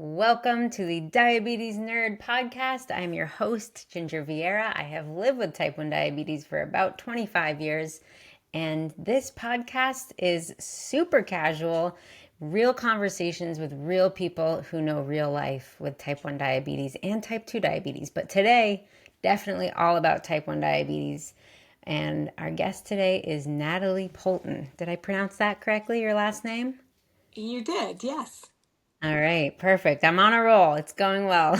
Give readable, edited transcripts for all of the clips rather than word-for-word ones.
Welcome to the Diabetes Nerd Podcast. I'm your host, Ginger Vieira. I have lived with type 1 diabetes for about 25 years, and this podcast is super casual, real conversations with real people who know real life with type 1 diabetes and type 2 diabetes. But today, definitely all about type 1 diabetes. And our guest today is Natalie Poulton. Did I pronounce that correctly, your last name? You did, yes. All right, perfect. I'm on a roll. It's going well.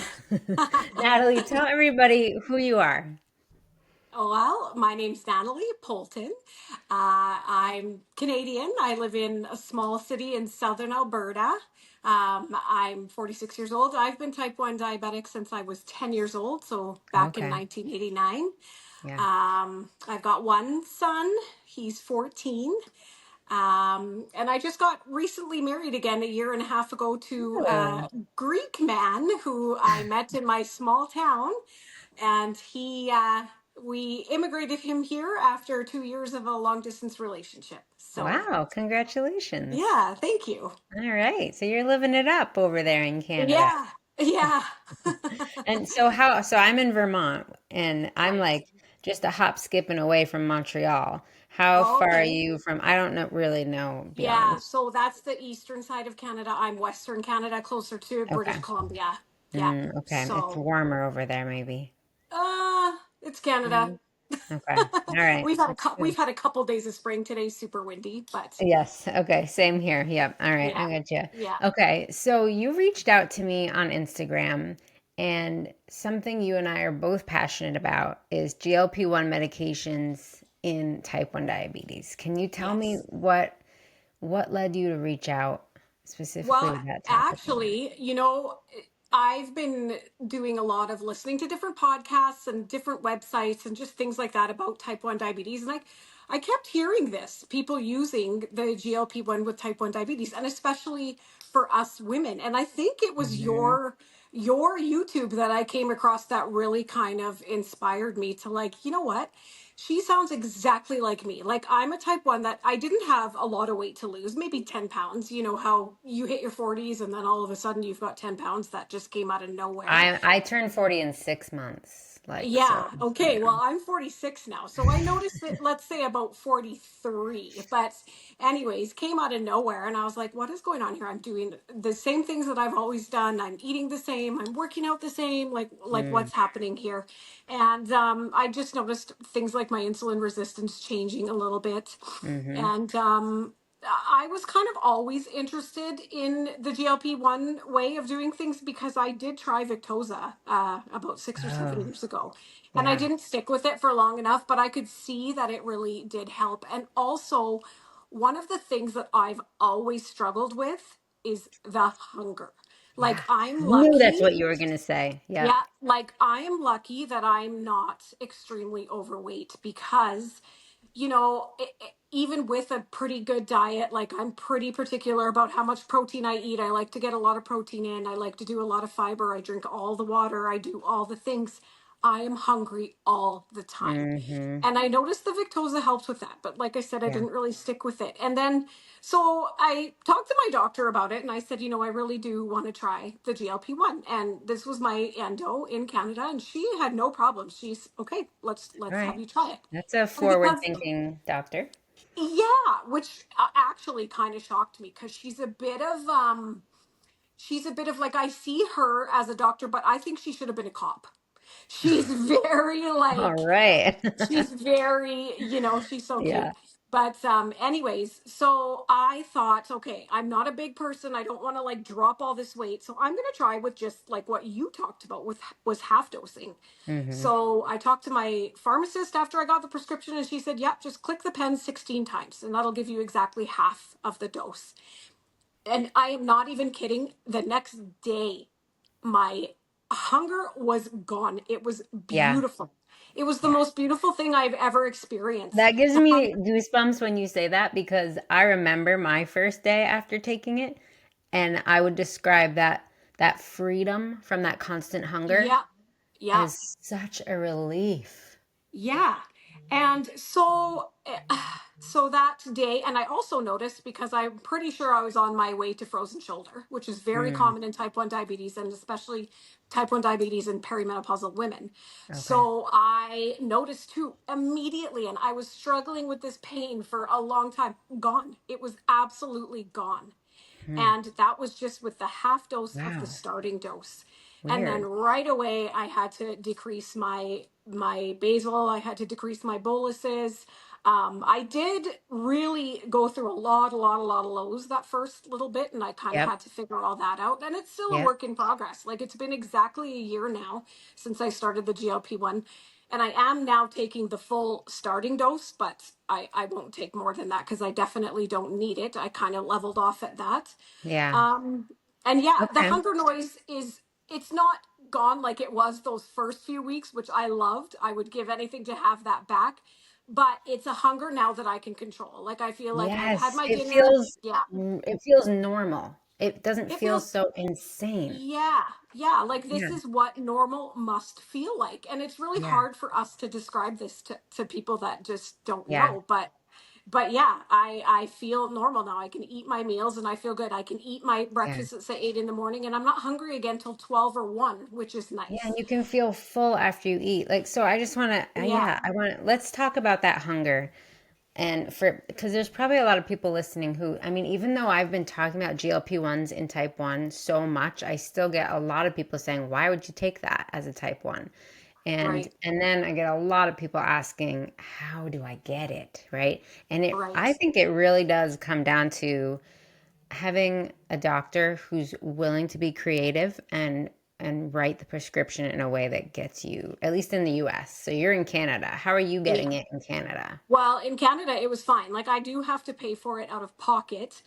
Natalie, tell everybody who you are. Well, my name's Natalie Poulton. I'm Canadian. I live in a small city in southern Alberta. I'm 46 years old. I've been type 1 diabetic since I was 10 years old, so back in Okay. 1989. Yeah. I've got one son, he's 14. And I just got recently married again a year and a half ago to Oh, a Greek man who I met in my small town. And we immigrated him here after 2 years of a long distance relationship. So, wow. Congratulations. yeah, thank you. All right. So you're living it up over there in Canada. Yeah, yeah. And so I'm in Vermont and I'm Right. like just a hop skipping away from Montreal. How far are Okay. you from? I don't know, really know, be Yeah, honest. so that's the eastern side of Canada. I'm Western Canada, closer to British Okay. Columbia. Yeah. Okay. It's So, warmer over there, maybe. it's Canada. Mhm. Okay. All right. That's We've good. had a couple days of spring today, super windy, but Yes. Okay. Same here. Yep. All right. yeah. I got you. Yeah. Okay. So you reached out to me on Instagram, and something you and I are both passionate about is GLP-1 medications in type 1 diabetes. Can you tell me Yes. what led you to reach out specifically Well, with that topic in mind? actually, I've been doing a lot of listening to different podcasts and different websites and just things like that about type 1 diabetes. And I kept hearing this, people using the GLP-1 with type 1 diabetes, and especially for us women. And I think it was Hmm. your YouTube that I came across that really kind of inspired me to like, you know what? She sounds exactly like me. Like I'm a type 1 that I didn't have a lot of weight to lose, maybe 10 pounds. You know how you hit your 40s and then all of a sudden you've got 10 pounds that just came out of nowhere. I turned 40 in 6 months, like so. Yeah. Okay. Yeah. Well, I'm 46 now. So I noticed it, let's say about 43. But, anyways, came out of nowhere. And I was like, what is going on here? I'm doing the same things that I've always done. I'm eating the same. I'm working out the same. Like Mm, what's happening here? And I just noticed things like my insulin resistance changing a little bit. mm-hmm. And I was kind of always interested in the GLP-1 way of doing things because I did try Victoza about 6 or 7 years Oh, ago. And I yeah. didn't stick with it for long enough, but I could see that it really did help. And also, one of the things that I've always struggled with is the hunger. Yeah. Like, I'm I knew that's lucky. what you were going to say. Yeah. Yeah, like I am lucky that I'm not extremely overweight because, even with a pretty good diet, like I'm pretty particular about how much protein I eat. I like to get a lot of protein in. I like to do a lot of fiber. I drink all the water. I do all the things. I am hungry all the time. Mm-hmm. And I noticed the Victoza helped with that. But like I said, I Yeah. didn't really stick with it. And then, so I talked to my doctor about it and I said, I really do want to try the GLP-1. And this was my endo in Canada. And she had no problem. She's okay, All let's have right. you try it. That's a And because forward-thinking doctor. yeah, which actually kind of shocked me because she's a bit of like I see her as a doctor, but I think she should have been a cop. She's very All like right. she's very, she's so cute. Yeah. But anyways, so I thought, okay, I'm not a big person. I don't want to like drop all this weight. So I'm gonna try with just like what you talked about with was half dosing. Mm-hmm. So I talked to my pharmacist after I got the prescription and she said, yep, just click the pen 16 times and that'll give you exactly half of the dose. And I am not even kidding. The next day, my hunger was gone. It was Yeah. beautiful. It was the Yeah. most beautiful thing I've ever experienced. That gives The me hunger, goosebumps when you say that because I remember my first day after taking it, and I would describe that freedom from that constant hunger yeah, yeah, as such a relief. yeah. And so So that day, and I also noticed, because I'm pretty sure I was on my way to frozen shoulder, which is very Mm, common in type 1 diabetes, and especially type 1 diabetes in perimenopausal women. okay. So I noticed too immediately, and I was struggling with this pain for a long time. Gone. It was absolutely gone. Hmm. And that was just with the half dose of the Wow. starting dose. And then Weird. right away I had to decrease my basal, I had to decrease my boluses. I did really go through a lot of lows that first little bit, and I kind of Yep. had to figure all that out. And it's still a Yep. work in progress. Like, it's been exactly a year now since I started the GLP-1, and I am now taking the full starting dose, but I won't take more than that because I definitely don't need it. I kind of leveled off at that. Yeah. Um, and yeah, the Okay. hunger noise is, it's not gone like it was those first few weeks, which I loved. I would give anything to have that back. But it's a hunger now that I can control. Like, I feel like I've had Yes. my It dinner. feels Yeah. it feels normal. It doesn't It feel feels, so insane. yeah, yeah, like this Yeah. is what normal must feel like. And it's really Yeah. hard for us to describe this to people that just don't Yeah. know. But yeah, I feel normal now. I can eat my meals and I feel good. I can eat my Yeah. breakfast at say 8 in the morning, and I'm not hungry again till 12 or 1, which is Yeah, and nice. you can feel full after you eat. Like, so I just want to, Yeah, yeah, I want to, let's talk about that hunger. And for, because there's probably a lot of people listening who, I mean, even though I've been talking about GLP-1s in type 1 so much, I still get a lot of people saying, why would you take that as a type 1? right, And then I get a lot of people asking, how do I get it? Right? And right. I think it really does come down to having a doctor who's willing to be creative and write the prescription in a way that gets you, at least in the US. So you're in Canada. How are you Yeah. getting it in Canada? Well, in Canada, it was fine. Like, I do have to pay for it out of pocket.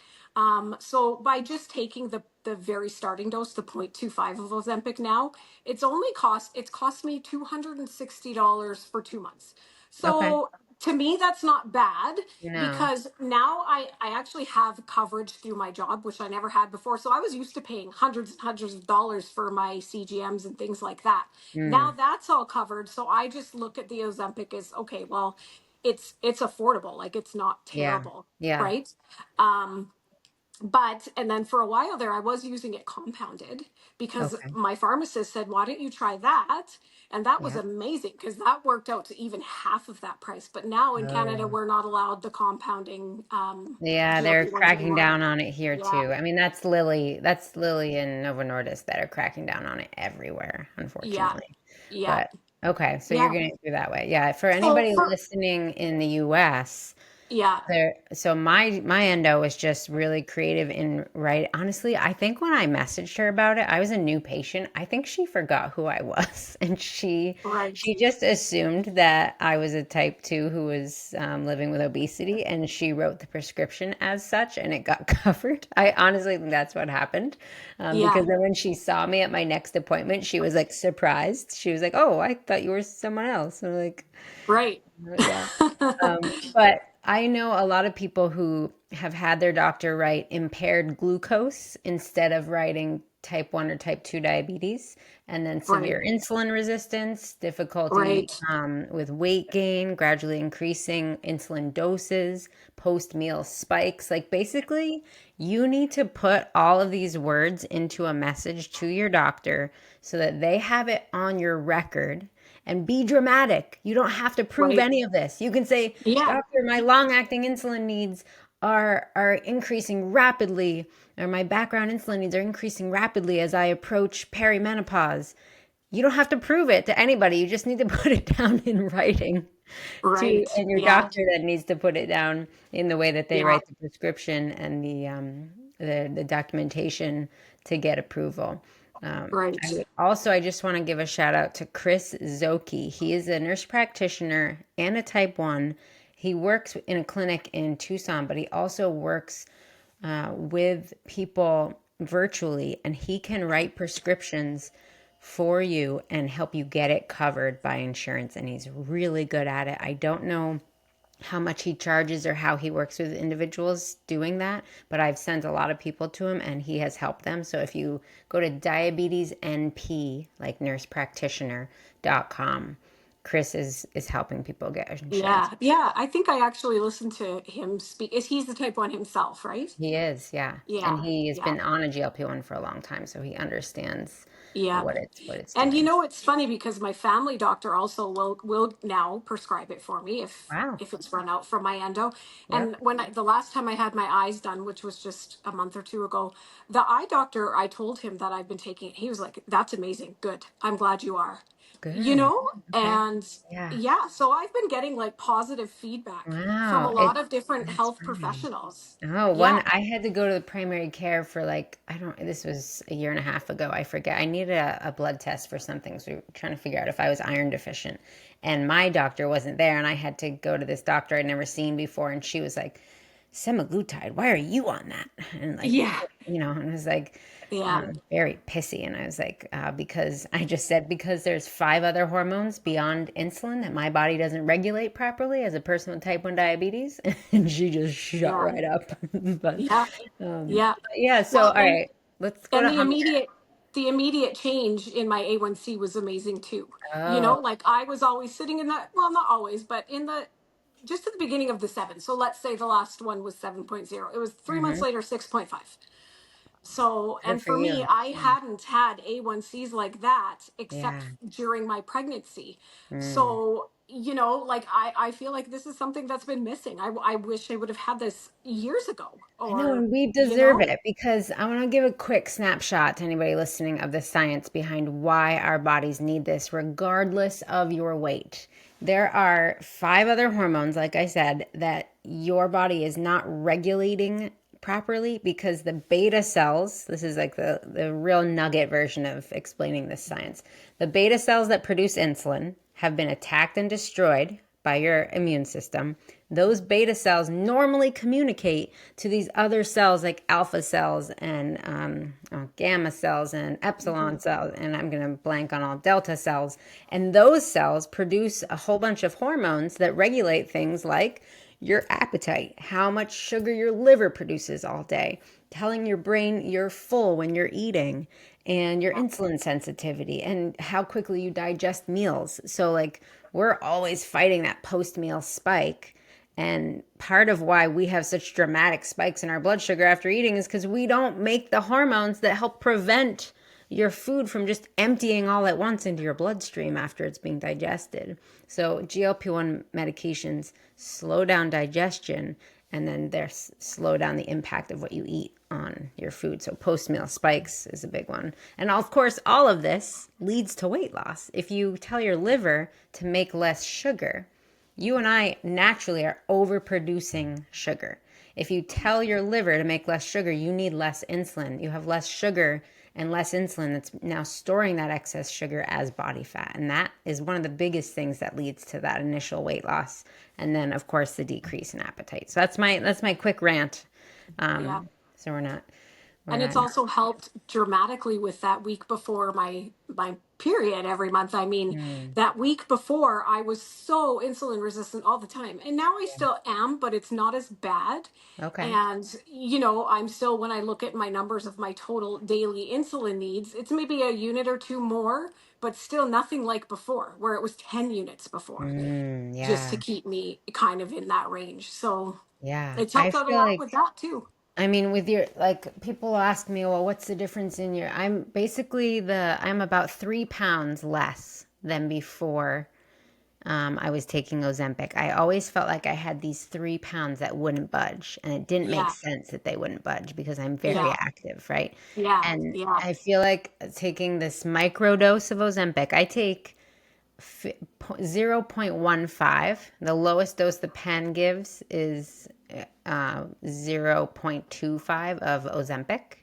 So by just taking the very starting dose, the 0.25 of Ozempic now, it's cost me $260 for 2 months. Okay. So to me, that's not bad, No. because now I actually have coverage through my job, which I never had before. So I was used to paying hundreds and hundreds of dollars for my CGMs and things like that. Now Mm. that's all covered. So I just look at the Ozempic as, okay, well, it's affordable, like, it's not Yeah. terrible, Yeah. right? um but and then for a while there I was using it compounded, because Okay. my pharmacist said, why don't you try that? And that was Yeah. amazing, because that worked out to even half of that price. But now in Canada Oh. we're not allowed the compounding Yeah, they're GLP-1s cracking anymore. down on it here Yeah, too. I mean, that's Lilly and Novo Nordisk that are cracking down on it everywhere, yeah, unfortunately. yeah, But okay, so you're yeah. getting it through that way. Yeah, for So anybody for, listening in the US, yeah, there, so my endo was just really creative in right. Honestly, I think when I messaged her about it, I was a new patient. I think she forgot who I was, and right, she just assumed that I was a type 2 who was living with obesity, and she wrote the prescription as such, and it got covered. I honestly think that's what happened, yeah, because then when she saw me at my next appointment, she was like surprised. She was like, "Oh, I thought you were someone else." And I'm like, right. yeah. But I know a lot of people who have had their doctor write impaired glucose instead of writing type 1 or type 2 diabetes, and then Right, severe insulin resistance, difficulty right, with weight gain, gradually increasing insulin doses, post meal spikes. Like, basically, you need to put all of these words into a message to your doctor so that they have it on your record, and be dramatic. You don't have to prove right. any of this. You can say, Yeah, "Doctor, my long-acting insulin needs are increasing rapidly, or my background insulin needs are increasing rapidly as I approach perimenopause." You don't have to prove it to anybody. You just need to put it down in writing to, right. and your Yeah, doctor then needs to put it down in the way that they yeah, write the prescription and the documentation to get approval. right. I just want to give a shout out to Chris Zoki. He is a nurse practitioner and a type 1. He works in a clinic in Tucson, but he also works with people virtually, and he can write prescriptions for you and help you get it covered by insurance. And he's really good at it. I don't know how much he charges or how he works with individuals doing that, but I've sent a lot of people to him and he has helped them. So if you go to diabetesnp, like nurse practitioner.com, Chris is helping people get in shape. Yeah. Yeah. I think I actually listened to him speak. Is he's the type 1 himself, right? He is, yeah. And Yeah. he has Yeah. been on a GLP-1 for a long time, so he understands Yeah. what it's And doing. it's funny because my family doctor also will now prescribe it for me Wow. if it's run out from my endo. Yep. And the last time I had my eyes done, which was just a month or two ago, the eye doctor, I told him that I've been taking it. He was like, "That's amazing. Good. I'm glad you are." Good. Okay. And Yeah. yeah, so I've been getting like positive feedback from a Wow. lot of different That's health funny. professionals. Oh, Yeah. I had to go to the primary care for like, I don't, this was a year and a half ago. I forget. I needed a blood test for something. So we were trying to figure out if I was iron deficient. And my doctor wasn't there. And I had to go to this doctor I'd never seen before. And she was like, semaglutide, why are you on that? And like, Yeah. and I was like, Yeah. very pissy. And I was like, because I just said, because there's five other hormones beyond insulin that my body doesn't regulate properly as a person with type 1 diabetes. And she just shut Yeah. right up. But Yeah. um, Yeah. yeah, so Well, all right, let's go and to hunger. the immediate change in my A1C was amazing too. Oh, Like I was always sitting in that, well, not always, but in the just at the beginning of the 7. So let's say the last one was 7.0. It was 3 months hmm, later 6.5. So, good and for for me, you. I Yeah. hadn't had A1Cs like that except Yeah. during my pregnancy. Mm. So, like I feel like this is something that's been missing. I wish I would have had this years ago I know, or, and we you deserve know? it because I want to give a quick snapshot to anybody listening of the science behind why our bodies need this, regardless of your weight. There are five other hormones, like I said, that your body is not regulating properly because the beta cells, this is like the real nugget version of explaining this science. The beta cells that produce insulin have been attacked and destroyed by your immune system. Those beta cells normally communicate to these other cells like alpha cells and gamma cells and epsilon Mhm. cells, and I'm going to blank on all delta cells. And those cells produce a whole bunch of hormones that regulate things like your appetite, how much sugar your liver produces all day, telling your brain you're full when you're eating, and your Yeah. insulin sensitivity, and how quickly you digest meals. So, like, we're always fighting that post meal spike. And part of why we have such dramatic spikes in our blood sugar after eating is because we don't make the hormones that help prevent your food from just emptying all at once into your bloodstream after it's being digested. So GLP-1 medications slow down digestion and then they slow down the impact of what you eat on your food. So post-meal spikes is a big one. And of course, all of this leads to weight loss. If you tell your liver to make less sugar, you and I naturally are overproducing sugar. If you tell your liver to make less sugar, you need less insulin. You have less sugar and less insulin that's now storing that excess sugar as body fat. And that is one of the biggest things that leads to that initial weight loss. And then of course the decrease in appetite. So that's my quick rant. Yeah. So we're And it's not also helped dramatically with that week before my period every month. I mean, mm, that week before I was so insulin resistant all the time. And now I still am, but it's not as bad. okay. And I'm still, when I look at my numbers of my total daily insulin needs, it's maybe a unit or two more, but still nothing like before, where it was 10 units before, just to Yeah. keep me kind of in that range. So Yeah. it's I helped out a feel lot like with that too. I mean, with your, like, people ask me, well, what's the difference in your, I'm about 3 pounds less than before I was taking Ozempic. I always felt like I had these 3 pounds that wouldn't budge, and it didn't make Yeah. sense that they wouldn't budge because I'm very Yeah. active, right? Yeah, And yeah, I feel like taking this micro dose of Ozempic, I take 0.15. The lowest dose the pen gives is 0.25 of Ozempic,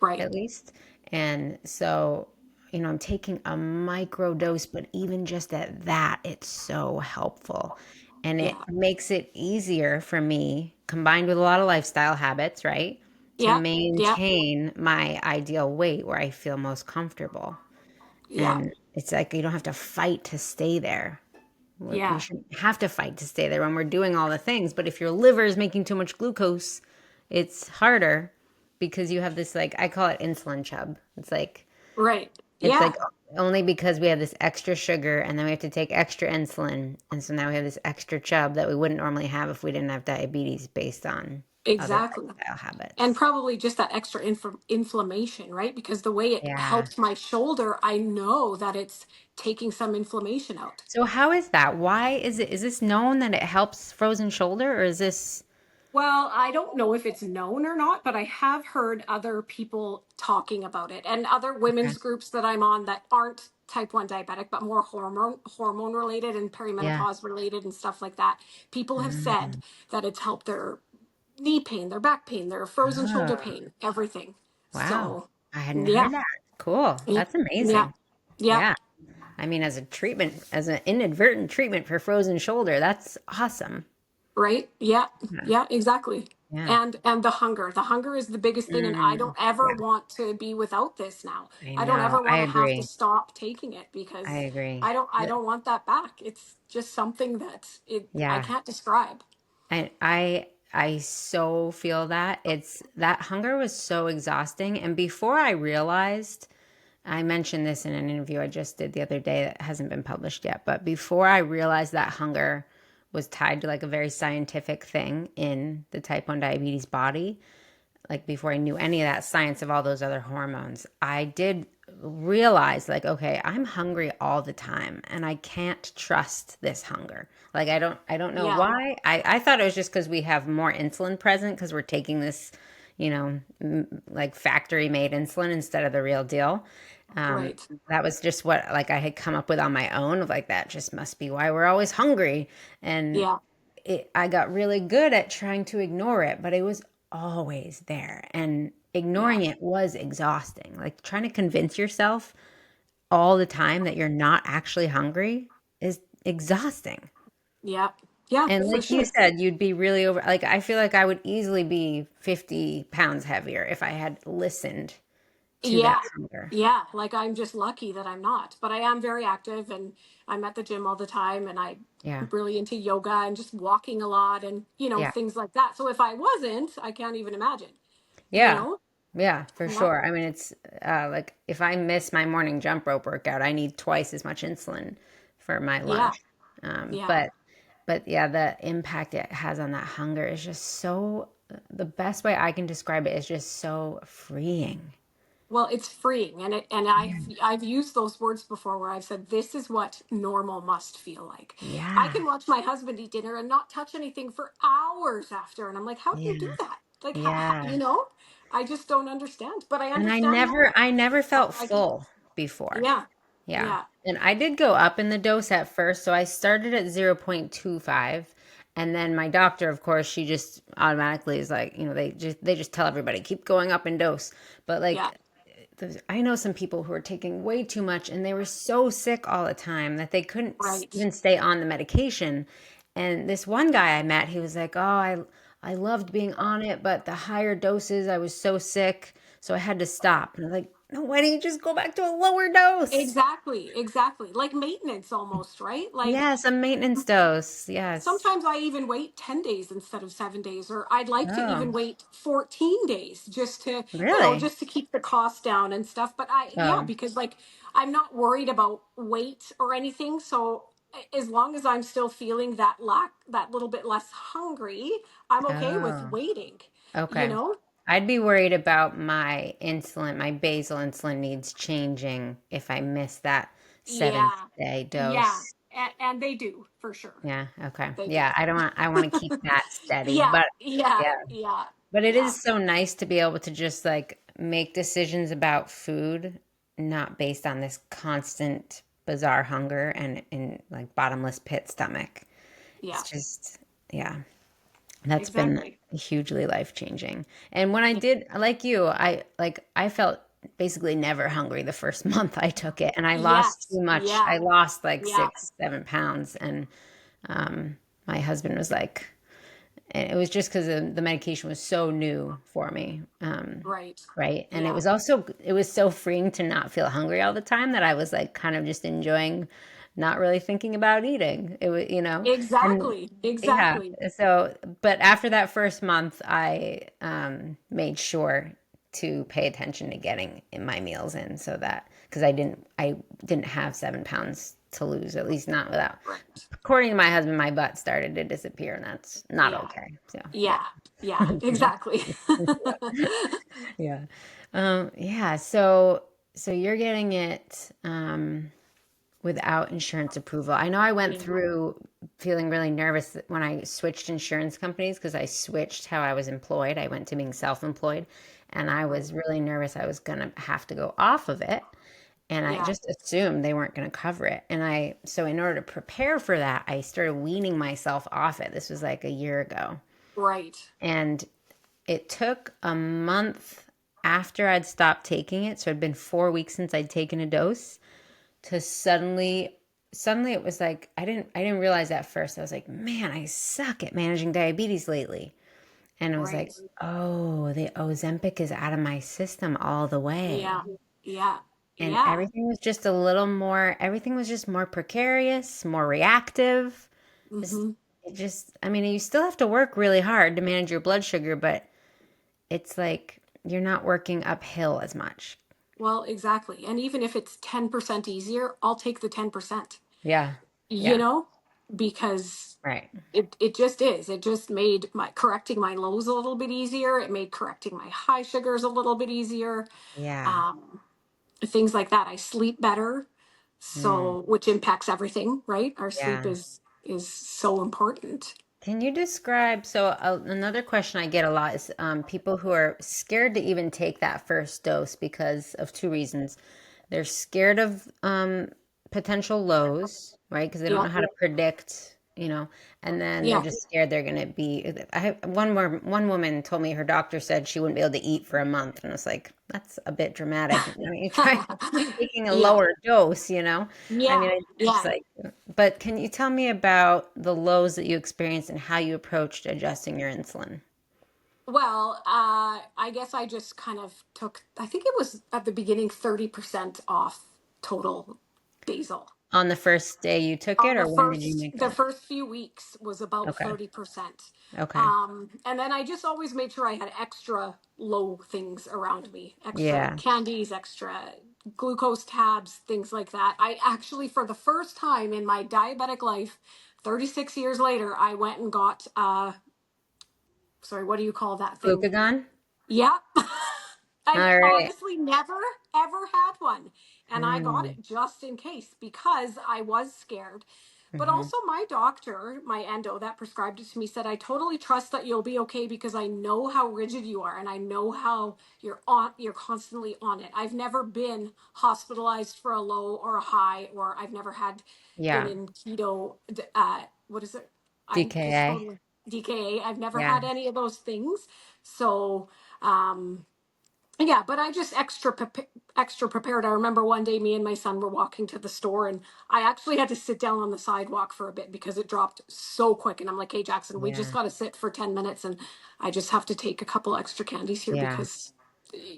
right. at least. And so, I'm taking a micro dose, but even just at that, it's so helpful. And it Yeah, makes it easier for me, combined with a lot of lifestyle habits, right? To yeah, yeah, maintain my ideal weight where I feel most comfortable. yeah, And it's like you don't have to fight to stay there. We yeah, shouldn't have to fight to stay there when we're doing all the things. But if your liver is making too much glucose, it's harder because you have this, like, I call it insulin chub. It's like right. It's like Yeah, only because we have this extra sugar and then we have to take extra insulin. And so now we have this extra chub that we wouldn't normally have if we didn't have diabetes based on other exactly. lifestyle And habits. probably just that extra inflammation, right? Because the way it Yeah. helps my shoulder, I know that it's taking some inflammation out. So how is that? Why is this known that it helps frozen shoulder or is this Well, I don't know if it's known or not, but I have heard other people talking about it and other okay. women's groups that I'm on that aren't type 1 diabetic but more hormone related and Yeah. perimenopause related and stuff like that. People have said Mm. that it's helped their knee pain, their back pain, their frozen shoulder Oh, pain, everything. wow. So, I hadn't yeah. heard that. Cool. Yeah. That's Yeah. amazing. Yeah. Yeah. I mean, as a treatment, as an inadvertent treatment for frozen shoulder, that's awesome. Right? Yeah. Yeah. Yeah, exactly. Yeah. And the hunger. The hunger is the biggest thing and I Mm. don't ever Yeah. want to be without this now. I I don't know. ever I want to have to agree. stop taking it I because agree. I don't want that back. It's just something that it I Yeah. can't describe. I so feel that. It's that hunger was so exhausting. And before I realized, I mentioned this in an interview I just did the other day that hasn't been published yet, but before I realized that hunger was tied to like a very scientific thing in the type 1 diabetes body, like before I knew any of that science of all those other hormones, I did realize like, okay, I'm hungry all the time and I can't trust this hunger. Like I don't know Yeah. why. I thought it was just because we have more insulin present because we're taking this, like factory made insulin instead of the real deal. Um, Right. that was just what like I had come up with on my own of like that just must be why we're always hungry. And Yeah. I got really good at trying to ignore it, but it was always there. And Yeah. ignoring it was exhausting. Like trying to convince yourself all the time that you're not actually hungry is exhausting. Yeah. Yeah, And for like you sure. said, you'd be really over, like, I feel like I would easily be 50 pounds heavier if I had listened to that Yeah. hunger. Yeah. Like I'm just lucky that I'm not. But I am very active and I'm at the gym all the time and I'm Yeah. really into yoga and just walking a lot and, Yeah. things like that. So if I wasn't, I can't even imagine, you Yeah. know? Yeah, for Yeah. sure. I mean, it's like if I miss my morning jump rope workout, I need twice as much insulin for my Yeah. lunch. Yeah. But yeah, the impact it has on that hunger is just so, the best way I can describe it is just so freeing. Well, it's freeing and I've used those words before where I've said this is what normal must feel like. I Yeah. can watch my husband eat dinner and not touch anything for hours after and I'm like, how do you do Yeah. that? Like Yeah. I just don't understand. But I And understand now. I never felt I do. full before. Yeah. Yeah. Yeah. And I did go up in the dose at first. So I started at 0.25. And then my doctor, of course, she just automatically is like, they just tell everybody keep going up in dose. But Yeah. like I know some people who are taking way too much and they were so sick all the time that they couldn't Right. even stay on the medication. And this one guy I met, he was like, "Oh, I loved being on it, but the higher doses, I was so sick, so I had to stop." And I'm like, "No, why don't you just go back to a lower dose?" Exactly. Exactly. Like maintenance almost, right? Like Yes, a maintenance dose. Yes. sometimes I even wait 10 days instead of 7 days, or I'd like to Oh, even wait 14 days just to, really? just to keep the cost down and stuff. But yeah, Oh, because like I'm not worried about weight or anything. So as long as I'm still feeling that little bit less hungry, I'm okay with oh, waiting, you okay. know? I'd be worried about my insulin, my basal insulin needs changing if I miss that seven Yeah. day Yeah. dose. And they do for sure. Yeah, okay. They do. Yeah, I want to keep that steady. Yeah. But Yeah. yeah, Yeah. but it Yeah. is so nice to be able to just like make decisions about food not based on this constant bizarre hunger and like bottomless pit stomach. Yeah. It's just yeah. That's been Exactly. hugely life changing. And when I did, like you, I felt basically never hungry the first month I took it, and I lost Yes. too much. Yeah. I lost like Yeah. 6, 7 pounds, and um, my husband was like, and it was just because the medication was so new for me, Right. right? And Yeah. it was so freeing to not feel hungry all the time that I was like kind of just enjoying, not really thinking about eating. It was, and Exactly. yeah. Exactly. So, but after that first month, I made sure to pay attention to getting in my meals in, so that because I didn't have 7 pounds to lose, at least not without. Right. According to my husband, my butt started to disappear, and that's not Yeah. okay. So yeah. Yeah. Yeah. Exactly. Yeah. Yeah. So you're getting it without insurance approval. I know I went Yeah. through feeling really nervous when I switched insurance companies because I switched how I was employed. I went to being self-employed, and I was Right. really nervous I was gonna have to go off of it. And I Yeah. just assumed they weren't going to cover it. So in order to prepare for that, I started weaning myself off it. This was like a year ago. Right. And it took a month after I'd stopped taking it, so it'd been 4 weeks since I'd taken a dose, to suddenly it was like I didn't realize at first. I was like, man, I suck at managing diabetes lately. And it was Right. like, oh, the Ozempic is out of my system all the Yeah. way. Yeah. And Yeah. everything was just more precarious, more reactive. Just, Hmm. I mean, you still have to work really hard to manage your blood sugar, but it's like you're not working uphill as much. Well, exactly. And even if it's 10% easier, I'll take the 10%, Yeah. you Yeah. know, because Right. it just is. It just made my correcting my lows a little bit easier. It made correcting my high sugars a little bit easier. Yeah. Um, Things like that. I sleep better. Mm, So, which impacts everything, right? Our sleep yeah. is so important. Can you describe? Another question I get a lot is people who are scared to even take that first dose because of two reasons. They're scared of potential lows, right? Because they don't Yeah. know how to predict, and then they're Yeah. just scared they're going to be. One woman told me her doctor said she wouldn't be able to eat for a month, and I was like, that's a bit dramatic. I mean, you try taking a Yeah. lower dose. I mean, Yeah. it's Yeah. like, but can you tell me about the lows that you experienced and how you approached adjusting your insulin? Well, I guess I just kind of took, I think it was at the beginning 30% off total basal. On the first day you took it, On or when did you make the that? first few weeks was about Okay. 30%. Okay. And then I just always made sure I had extra low things around me, extra Yeah. candies, extra glucose tabs, things like that. I actually, for the first time in my diabetic life, 36 years later, I went and got, sorry, what do you call that thing? Glucagon? Yeah. I've All right. honestly never ever had one. And I got Mm, it just in case because I was scared. But hmm. also my doctor, my endo that prescribed it to me said I totally trust that you'll be okay because I know how rigid you are and I know how you're constantly on it. I've never been hospitalized for a low or a high or I've never had been Yeah. in keto what is it? I'm just DKA. totally DKA. I've never Yeah. had any of those things. So, um, yeah, but I just extra prepared. I remember one day me and my son were walking to the store and I actually had to sit down on the sidewalk for a bit because it dropped so quick and I'm like, "Hey Jackson, we just Yeah. got to sit for 10 minutes and I just have to take a couple extra candies here Yeah. because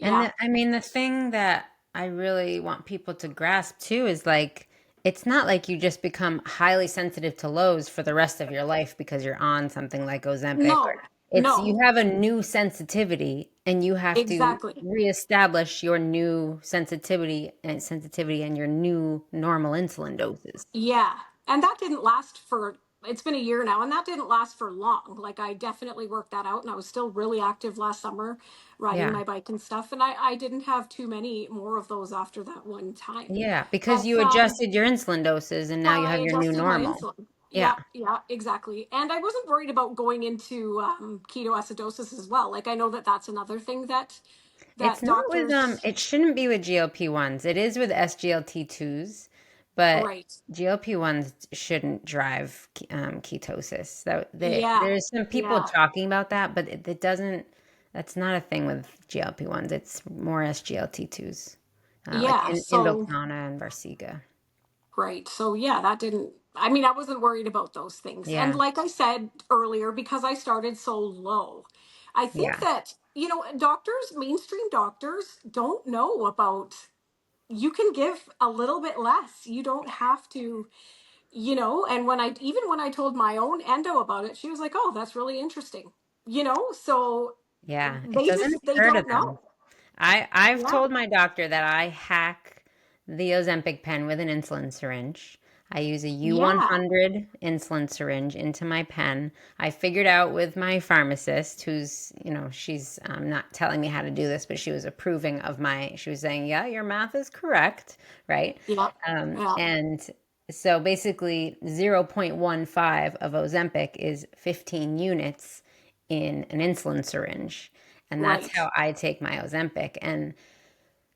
And yeah." I mean, the thing that I really want people to grasp too is like, it's not like you just become highly sensitive to lows for the rest of your life because you're on something like Ozempic, or No. it's No. you have a new sensitivity and you have to Exactly. reestablish your new sensitivity and your new normal insulin doses. Yeah. And that didn't last for, it's been a year now, and that didn't last for long. Like, I definitely worked that out, and I was still really active last summer riding Yeah. my bike and stuff. And I didn't have too many more of those after that one time. Yeah, because But you adjusted your insulin doses and now you I have your new adjusted my normal. insulin. Yeah. Yeah, yeah, exactly. And I wasn't worried about going into ketoacidosis as well. Like, I know that that's another thing It's that not with doctors, it shouldn't be with GLP-1s. It is with SGLT2s, but right. GLP-1s shouldn't drive ketosis. Yeah, There's some people yeah, talking about that, but it doesn't. That's not a thing with GLP-1s. It's more SGLT2s, like yeah. So Invokana and Varsiga. right. So yeah, that didn't, I mean, I wasn't worried about those things. And Yeah, like I said earlier, because I started so low, I think yeah, that, doctors, mainstream doctors don't know about, you can give a little bit less. You don't have to, and even when I told my own endo about it, she was like, "Oh, that's really interesting." So yeah. It they doesn't just, they occur to don't them. know. I've Yeah. told my doctor that I hack the Ozempic pen with an insulin syringe. I use a Yeah. U100 insulin syringe into my pen. I figured out with my pharmacist, who's, she's not telling me how to do this, but she was approving of she was saying, yeah, your math is correct, right? Yeah. Yeah. And so basically 0.15 of Ozempic is 15 units in an insulin syringe. And that's Right. how I take my Ozempic. And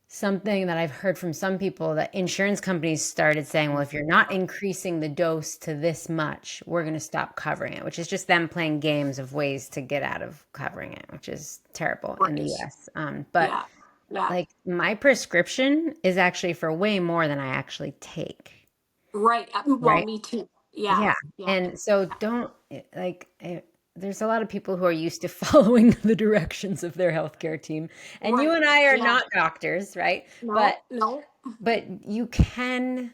something that I've heard from some people, that insurance companies started saying, well, if you're not increasing the dose to this much, we're going to stop covering it, which is just them playing games of ways to get out of covering it, which is terrible in the Right. US. But Yeah. Yeah. like my prescription is actually for way more than I actually take, Right. Well, right? me too. Yeah. Yeah. Yeah. And so don't like there's a lot of people who are used to following the directions of their healthcare team. And you Right. and I are Yeah. not doctors, right? But No, no. but you can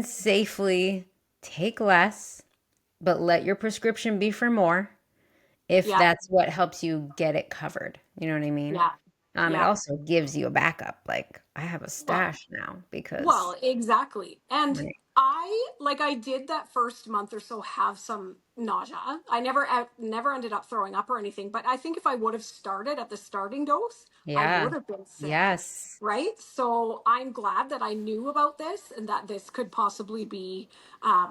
safely take less, but let your prescription be for more if Yeah. that's what helps you get it covered. You know what I mean? Yeah. It Yeah. also gives you a backup. Like I have a Well, stash now because well, exactly. And right. I did that first month or so have some nausea. I never ended up throwing up or anything, but I think if I would have started at the starting dose, I Yeah. would have been sick. Yes. Right? So I'm glad that I knew about this and that this could possibly be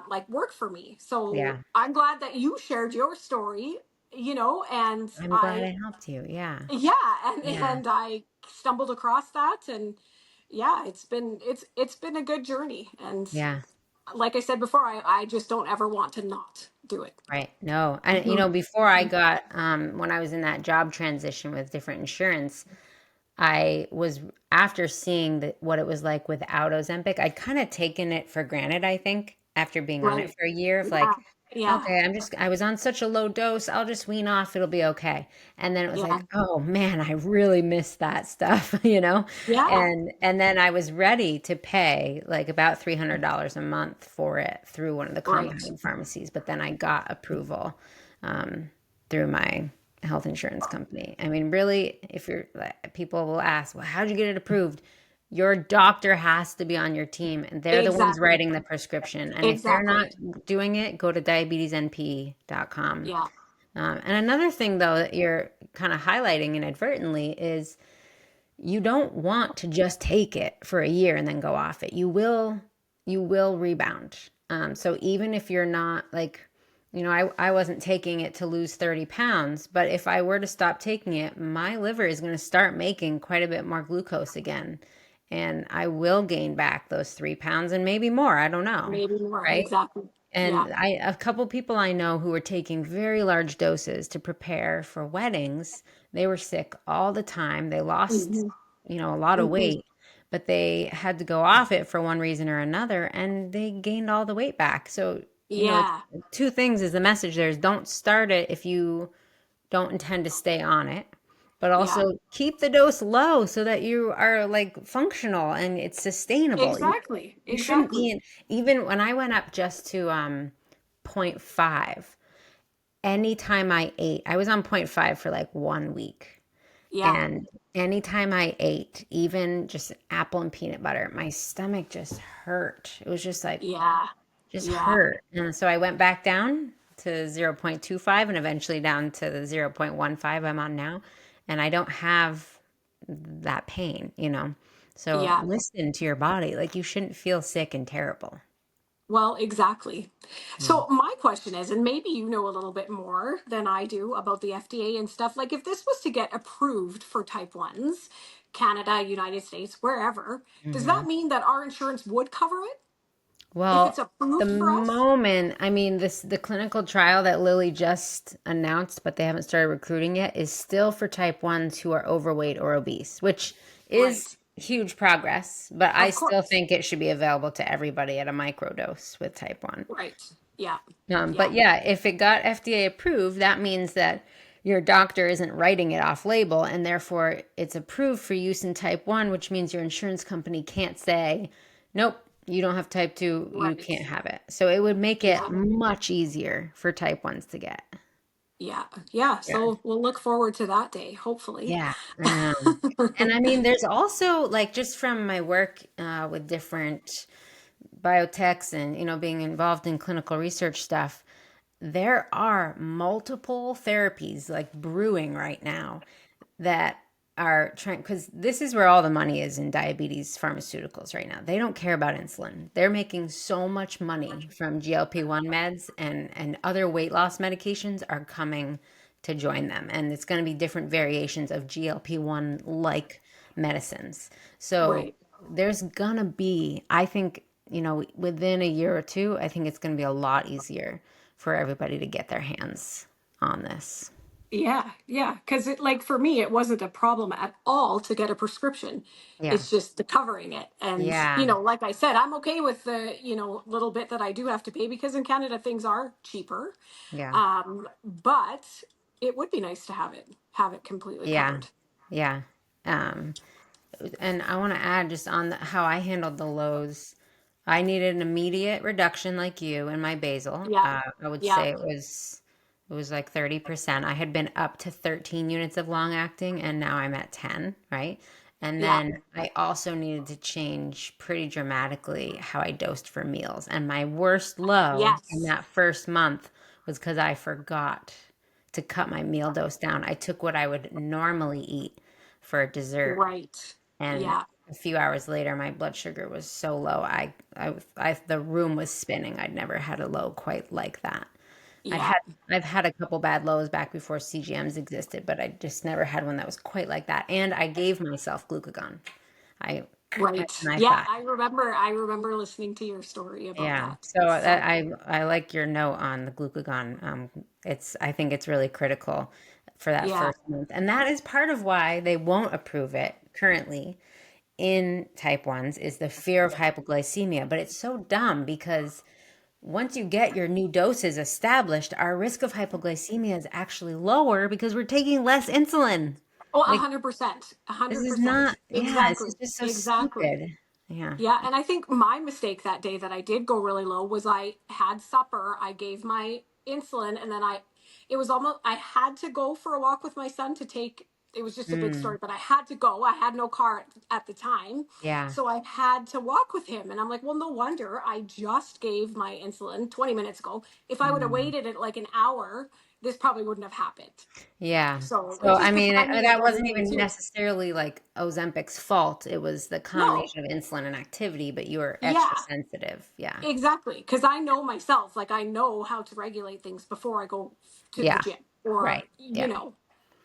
like work for me. So Yeah. I'm glad that you shared your story, and I'm glad I helped you. Yeah. yeah, and Yeah. I stumbled across that, and yeah, it's been a good journey, and Yeah. like I said before, I just don't ever want to not do it. Right. No. And Mhm. before I got when I was in that job transition with different insurance, I was after seeing what it was like without Ozempic, I'd kind of taken it for granted, I think, after being on it Right. for a year of Yeah. like, Yeah. okay, I was on such a low dose, I'll just wean off, it'll be okay. And then it was Yeah. like, oh man, I really miss that stuff, you know? Yeah. And then I was ready to pay like about $300 a month for it through one of the Right. compounding pharmacies, but then I got approval um, through my health insurance company. I mean, really, if you're people will ask, well, how'd you get it approved? Your doctor has to be on your team, and they're the ones Exactly. writing the prescription. And if they're not Exactly. doing it, go to diabetesnp.com. Yeah. And another thing, though, that you're kind of highlighting inadvertently is you don't want to just take it for a year and then go off it. You will rebound. So even if you're not like, I wasn't taking it to lose 30 pounds, but if I were to stop taking it, my liver is going to start making quite a bit more glucose again. And I will gain back those 3 pounds and maybe more. I don't know. Maybe more. Right. Exactly. Yeah. And a couple people I know who were taking very large doses to prepare for weddings, they were sick all the time. They lost, Hmm. a lot of Hmm. weight, but they had to go off it for one reason or another, and they gained all the weight back. So, Yeah. two things is the message there is don't start it if you don't intend to stay on it, but Yeah. also keep the dose low so that you are like functional and it's sustainable. Exactly. You shouldn't be Exactly. even when I went up just to point 0.5, anytime I ate, I was on point 0.5 for like 1 week. Yeah. And anytime I ate, even just apple and peanut butter, my stomach just hurt. It was just like, Yeah. just Yeah. hurt. And so I went back down to 0.25 and eventually down to the 0.15 I'm on now. And I don't have that pain. So Yeah. listen to your body. Like you shouldn't feel sick and terrible. Well, exactly. Mm. So my question is, and maybe you know a little bit more than I do about the FDA and stuff, like if this was to get approved for type 1s, Canada, United States, wherever, does Mhm. that mean that our insurance would cover it if it's Well, the approved for us? moment, I mean, the clinical trial that Lilly just announced, but they haven't started recruiting yet, is still for type 1s who are overweight or obese, which is Right. huge progress, but I Of still course. think it should be available to everybody at a microdose with type 1. Right. Yeah. But Yeah. yeah, if it got FDA approved, that means that your doctor isn't writing it off label and therefore it's approved for use in type 1, which means your insurance company can't say, nope, you don't have type 2, you Right. can't have it. So it would make it Yeah. much easier for type 1s to get. Yeah. Yeah. Yeah. So we'll look forward to that day, hopefully. Yeah, I know. And I mean, there's also like just from my work with different biotechs and, being involved in clinical research stuff, there are multiple therapies like brewing right now that are trying, because this is where all the money is in diabetes pharmaceuticals right now. They don't care about insulin. They're making so much money from GLP-1 meds, and other weight loss medications are coming to join them. And it's going to be different variations of GLP-1 like medicines. So Right. there's going to be, I think, within a year or two, I think it's going to be a lot easier for everybody to get their hands on this. Yeah, yeah. Because like for me, it wasn't a problem at all to get a prescription. Yeah. It's just the covering it. And, Yeah. like I said, I'm okay with the, little bit that I do have to pay because in Canada things are cheaper. Yeah. But it would be nice to have it completely Yeah. covered. Yeah. Um, and I want to add just on how I handled the lows. I needed an immediate reduction like you in my basal. Yeah. I would Yeah. say it was like 30%. I had been up to 13 units of long acting and now I'm at 10, right? And Yeah. then I also needed to change pretty dramatically how I dosed for meals. And my worst low in Yes. that first month was because I forgot to cut my meal dose down. I took what I would normally eat for a dessert, Right. and Yeah. a few hours later, my blood sugar was so low. The room was spinning. I'd never had a low quite like that. I'd Yeah. had, I've had a couple bad lows back before CGMs existed, but I just never had one that was quite like that. And I gave myself glucagon. I, Right. and I Yeah. thought, I remember listening to your story about yeah. that. So So I like your note on the glucagon. I think it's really critical for that yeah. first month, and that is part of why they won't approve it currently in type 1s is the fear of hypoglycemia. But it's so dumb because once you get your new doses established, our risk of hypoglycemia is actually lower because we're taking less insulin. Oh, Like 100%. a this hundred is percent. not, yeah, this Exactly. is just so Exactly. stupid. Yeah. Yeah, and I think my mistake that day that I did go really low was I had supper, I gave my insulin, and then it was almost, I had to go for a walk with my son to take, it was just a big Mm, story, but I had to go. I had no car at the time. yeah. So I had to walk with him. And I'm like, well, no wonder I just gave my insulin 20 minutes ago. If I would have Mm. waited it like an hour, this probably wouldn't have happened. Yeah. So So, it's I just the mean, timing of that wasn't everything, even too. necessarily like Ozempic's fault. It was the No, combination of insulin and activity, but you were extra yeah. sensitive. Yeah. Exactly, because I know myself, like I know how to regulate things before I go to the Yeah. gym, or Right. Yeah.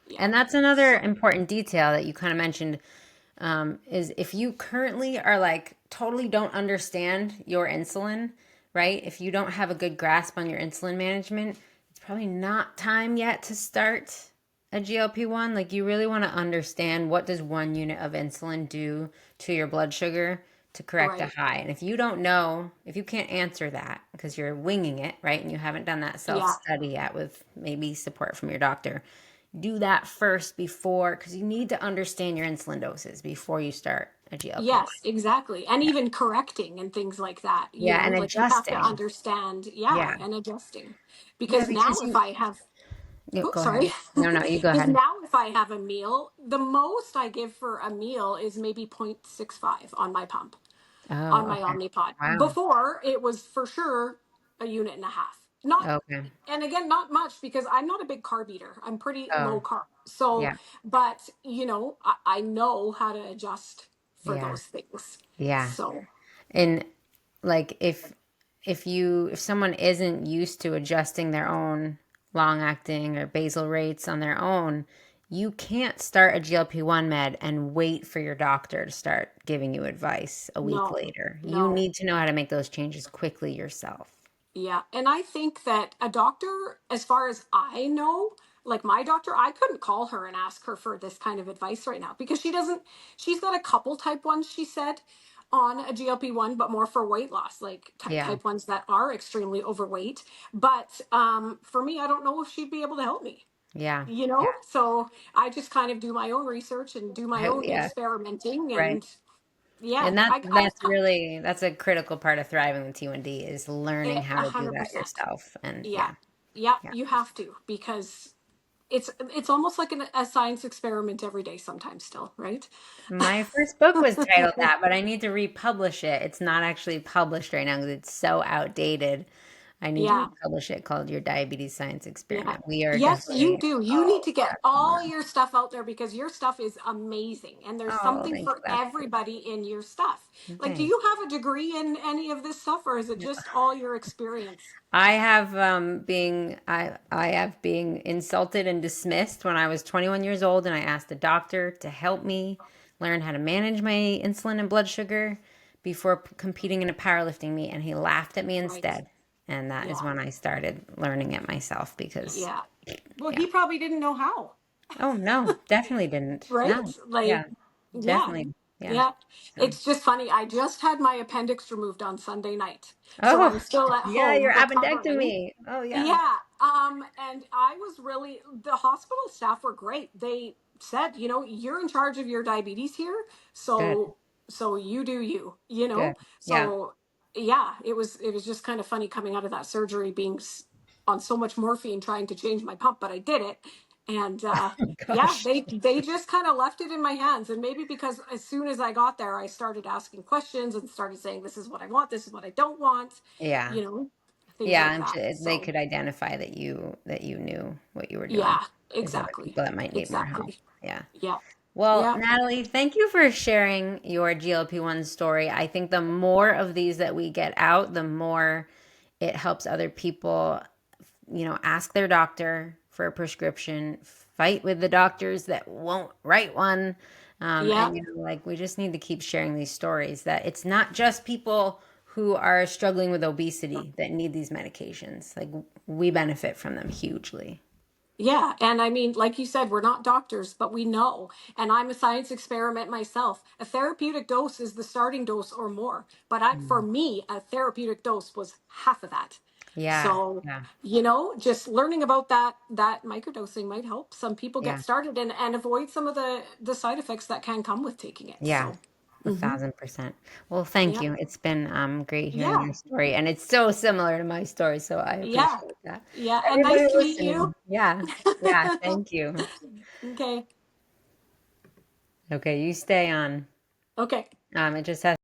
yeah. And that's another So important detail that you kind of mentioned, is if you currently are like totally don't understand your insulin, right? If you don't have a good grasp on your insulin management, it's probably not time yet to start a GLP-1. Like you really want to understand what does 1 unit of insulin do to your blood sugar to correct a right, high. And if you don't know, if you can't answer that because you're winging it, right? And you haven't done that yeah, self-study yet with maybe support from your doctor, do that first before, because you need to understand your insulin doses before you start a GLP-1. yes, exactly, and Yeah. even correcting and things like that. Yeah, and Like you have to adjusting. understand, Yeah. yeah, and adjusting, Yeah, because now because if you, I have, yeah, oh, go sorry, ahead. No, no, you go because ahead. now if I have a meal, the most I give for a meal is maybe 0.65 on my pump, on Oh, my okay. Omnipod. Wow. Before it was for sure a unit and a half. Not, Okay. and again, not much because I'm not a big carb eater. I'm pretty Oh, low carb. So, yeah. but I know how to adjust for Yeah. those things. Yeah. So, And like if someone isn't used to adjusting their own long acting or basal rates on their own, you can't start a GLP-1 med and wait for your doctor to start giving you advice a week no, later. You no. need to know how to make those changes quickly yourself. Yeah. And I think that a doctor, as far as I know, like my doctor, I couldn't call her and ask her for this kind of advice right now because she's got a couple type ones, she said, on a GLP-1, but more for weight loss, like Yeah. type ones that are extremely overweight. But for me, I don't know if she'd be able to help me, Yeah. So I just kind of do my own research and do my own Yeah. experimenting. Right. And yeah, And that I that's a critical part of thriving with T1D is learning it how to do that 100%. yourself. And Yeah. yeah. Yeah, Yeah. you have to, because it's almost like a science experiment every day sometimes still, right? My first book was titled that, but I need to republish it. It's not actually published right now because it's so outdated. I need to Yeah. republish it called Your Diabetes Science Yeah. Experiment. We are Yes, you definitely, do. You need oh, to get definitely. all your stuff out there because your stuff is amazing and there's Oh, something thank you. for That's everybody in your stuff. Like, do thanks. you have a degree in any of this stuff, or is it just all your experience? I have I have being insulted and dismissed when I was 21 years old, and I asked a doctor to help me learn how to manage my insulin and blood sugar before competing in a powerlifting meet, and he laughed at me Right. instead. And that is Yeah. when I started learning it myself because Yeah. Well, yeah. he probably didn't know how. Oh no, definitely didn't. Right? No. Yeah, Like, yeah. definitely. Yeah. Yeah. So, It's just funny. I just had my appendix removed on Sunday night. So oh, I'm still at yeah, home your recovering. appendectomy. Oh yeah. Yeah. And I was really, the hospital staff were great. They said, you're in charge of your diabetes here. Good. So you do you, you Good. know? Yeah. So yeah, it was just kind of funny coming out of that surgery being on so much morphine trying to change my pump, but I did it. And yeah, Gosh. they just kind of left it in my hands. And maybe because as soon as I got there, I started asking questions and started saying, this is what I want, this is what I don't want, Yeah. you know, things Yeah, like and that. they So could identify that you knew what you were doing. yeah, There's other exactly. people that might need more help. Exactly. Yeah. Yeah. Well, Yeah. Natalie, thank you for sharing your GLP-1 story. I think the more of these that we get out, the more it helps other people, ask their doctor for a prescription, fight with the doctors that won't write one. Yeah. Like we just need to keep sharing these stories that it's not just people who are struggling with obesity that need these medications. Like we benefit from them hugely. Yeah. And I mean, like you said, we're not doctors, but we know. And I'm a science experiment myself. A therapeutic dose is the starting dose or more. But for Mm. me, a therapeutic dose was half of that. Yeah, So, yeah, just learning about that microdosing might help some people get yeah, started and avoid some of the side effects that can come with taking it. yeah. So, A mhm. thousand percent. Well, thank Yeah. you. It's been great hearing Yeah. your story, and it's so similar to my story, so I Yeah. appreciate that. Yeah. And Everybody nice to meet you. listening, yeah, yeah. Thank you. Okay. Okay, you stay on. Okay. It just has